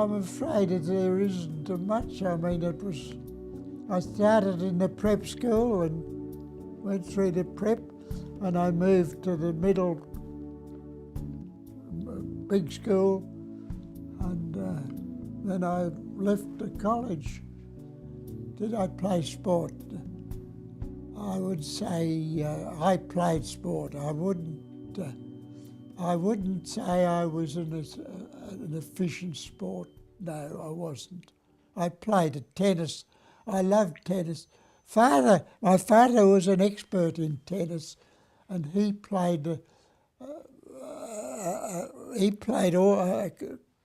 I'm afraid that there isn't much. I mean, I started in the prep school and went through the prep, and I moved to the middle big school, and then I left the college. Did I play sport? I would say I played sport. I wouldn't say I was an efficient sport. No, I wasn't. I played at tennis. I loved tennis. My father was an expert in tennis, and he played all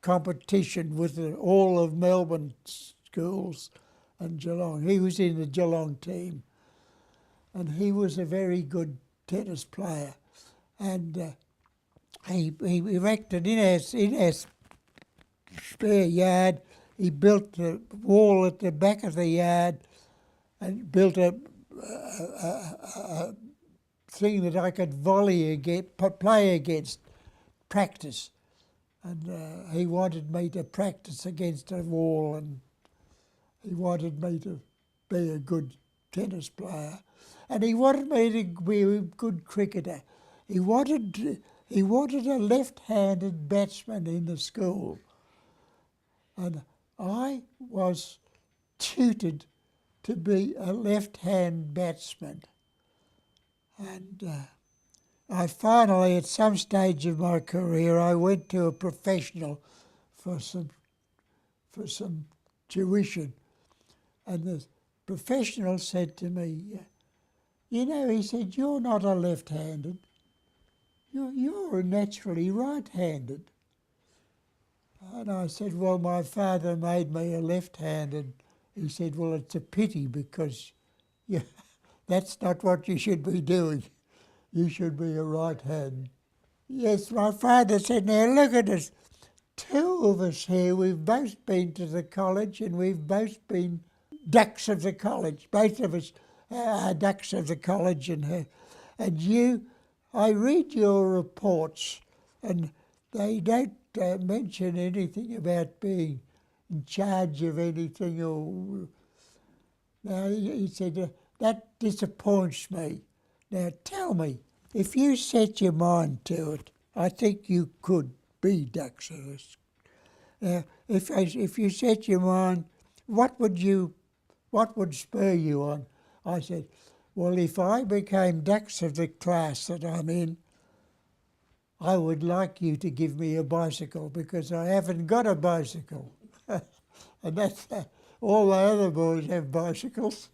competition with all of Melbourne schools and Geelong. He was in the Geelong team, and he was a very good tennis player. And he erected in our spare yard. He built a wall at the back of the yard and built a thing that I could play against, practice. And he wanted me to practice against a wall, and he wanted me to be a good tennis player. And he wanted me to be a good cricketer. He wanted a left-handed batsman in the school. And I was tutored to be a left-hand batsman. And I finally, at some stage of my career, I went to a professional for some tuition. And the professional said to me, you know, he said, you're not a left-handed. You're naturally right-handed. And I said, well, my father made me a left-handed. He said, well, it's a pity because that's not what you should be doing. You should be a right-hand. Yes, my father said, now look at us. Two of us here, we've both been to the college and we've both been ducks of the college. Both of us are ducks of the college. And you, I read your reports and they don't mention anything about being in charge of anything. Or now he said, that disappoints me. Now tell me, if you set your mind to it, I think you could be ducks of us. Now, if you set your mind, what would spur you on? I said, well, if I became ducks of the class that I'm in, I would like you to give me a bicycle because I haven't got a bicycle. And that's all the other boys have bicycles.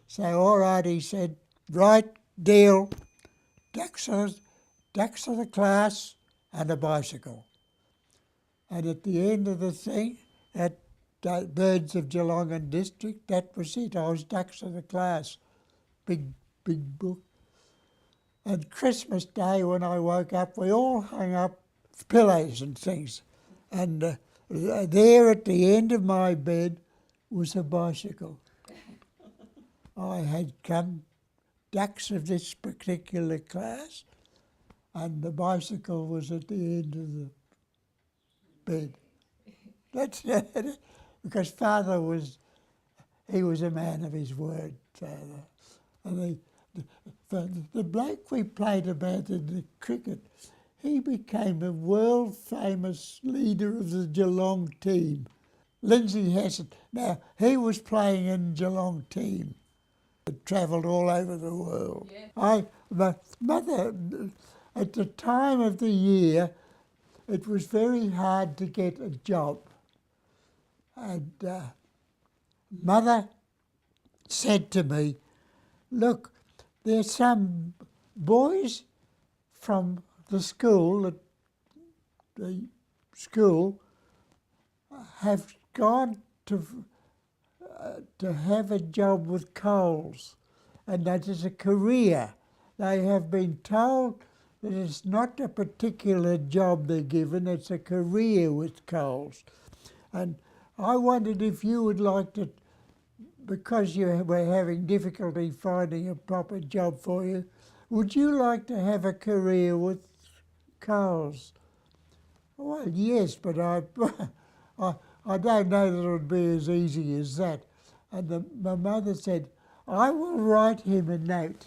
So, all right, he said, right, deal, ducks of the class and a bicycle. And at the end of the thing, at Baird of Geelong and District, that was it. I was ducks of the class. Big book. And Christmas Day when I woke up, we all hung up pillows and things. And there at the end of my bed was a bicycle. I had come ducks of this particular class, and the bicycle was at the end of the bed. That's it. Because Father was a man of his word, Father. And the bloke we played about in the cricket, he became a world-famous leader of the Geelong team. Lindsay Hassett. Now, he was playing in Geelong team. It travelled all over the world. Yeah. My mother, at the time of the year, it was very hard to get a job. And Mother said to me, look, there's some boys from the school have gone to have a job with Coles, and that is a career. They have been told that it's not a particular job they're given, it's a career with Coles. And I wondered if you would like to, because you were having difficulty finding a proper job for you, would you like to have a career with Coles? Well, yes, but I, I don't know that it would be as easy as that. And my mother said, I will write him a note.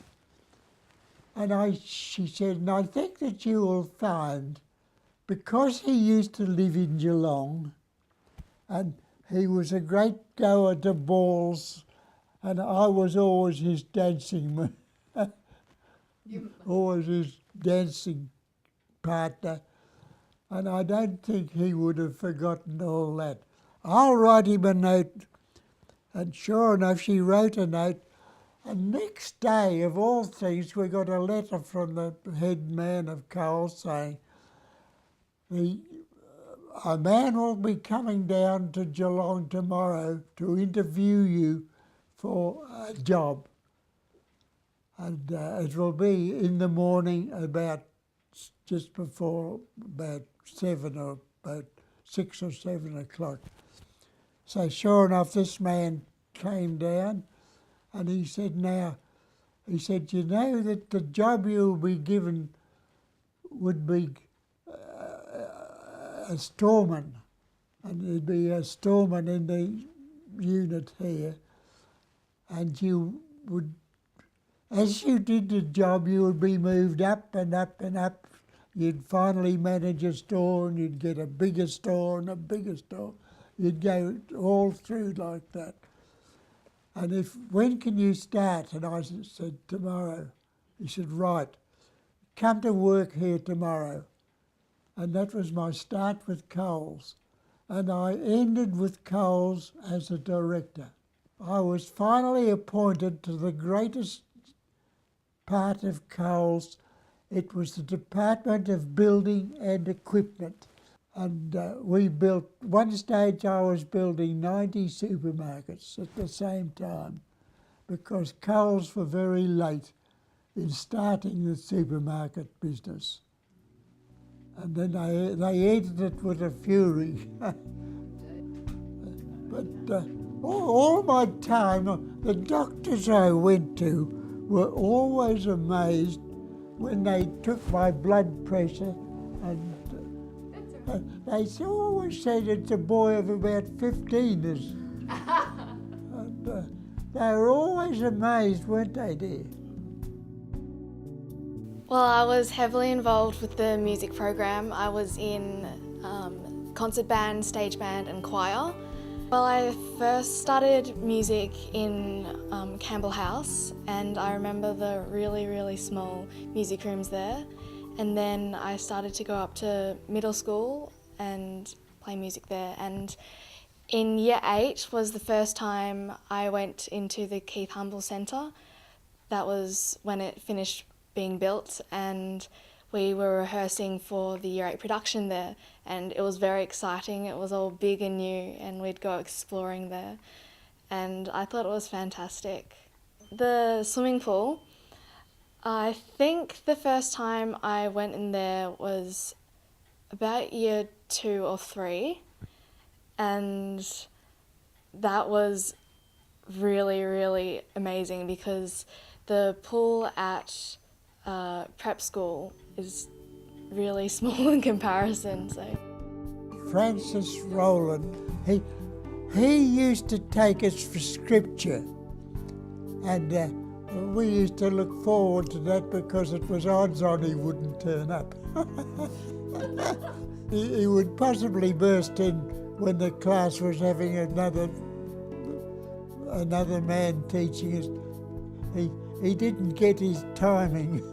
And she said, and I think that you will find, because he used to live in Geelong, and he was a great goer to balls, and I was always his dancing, always his dancing partner, and I don't think he would have forgotten all that. I'll write him a note. And sure enough, she wrote a note. And next day, of all things, we got a letter from the head man of Coles saying, a man will be coming down to Geelong tomorrow to interview you for a job. And it will be in the morning about just before about 7 or about 6 or 7 o'clock. So sure enough, this man came down and he said, you know that the job you'll be given would be a storeman, and there'd be a storeman in the unit here, and you would, as you did the job, you would be moved up and up and up. You'd finally manage a store and you'd get a bigger store and a bigger store. You'd go all through like that. And when can you start? And I said, tomorrow. He said, right, come to work here tomorrow. And that was my start with Coles. And I ended with Coles as a director. I was finally appointed to the greatest part of Coles. It was the Department of Building and Equipment. And we built, one stage I was building 90 supermarkets at the same time, because Coles were very late in starting the supermarket business. And then they ended it with a fury. But all my time, the doctors I went to were always amazed when they took my blood pressure, and they always said it's a boy of about 15. And they were always amazed, weren't they, dear? Well, I was heavily involved with the music program. I was in concert band, stage band and choir. Well, I first started music in Campbell House, and I remember the really, really small music rooms there. And then I started to go up to middle school and play music there. And in year 8 was the first time I went into the Keith Humble Centre. That was when it finished being built, and we were rehearsing for the year 8 production there, and it was very exciting. It was all big and new, and we'd go exploring there, and I thought it was fantastic. The swimming pool, I think the first time I went in there was about year 2 or 3, and that was really, really amazing, because the pool at prep school is really small in comparison. So Francis Rowland, he used to take us for scripture, and we used to look forward to that because it was odds on he wouldn't turn up. He would possibly burst in when the class was having another man teaching us. He didn't get his timing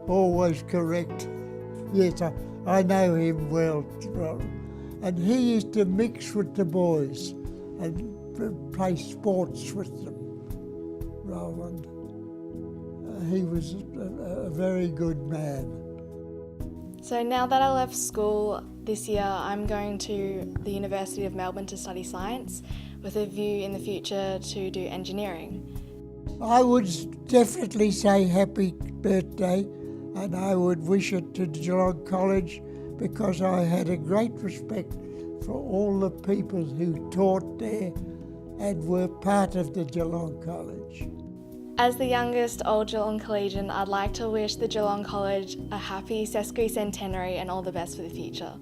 always correct. Yes, I know him well. And he used to mix with the boys and play sports with them, Roland. He was a very good man. So now that I left school this year, I'm going to the University of Melbourne to study science, with a view in the future to do engineering. I would definitely say happy birthday, and I would wish it to Geelong College, because I had a great respect for all the people who taught there and were part of the Geelong College. As the youngest Old Geelong Collegian, I'd like to wish the Geelong College a happy sesquicentenary and all the best for the future.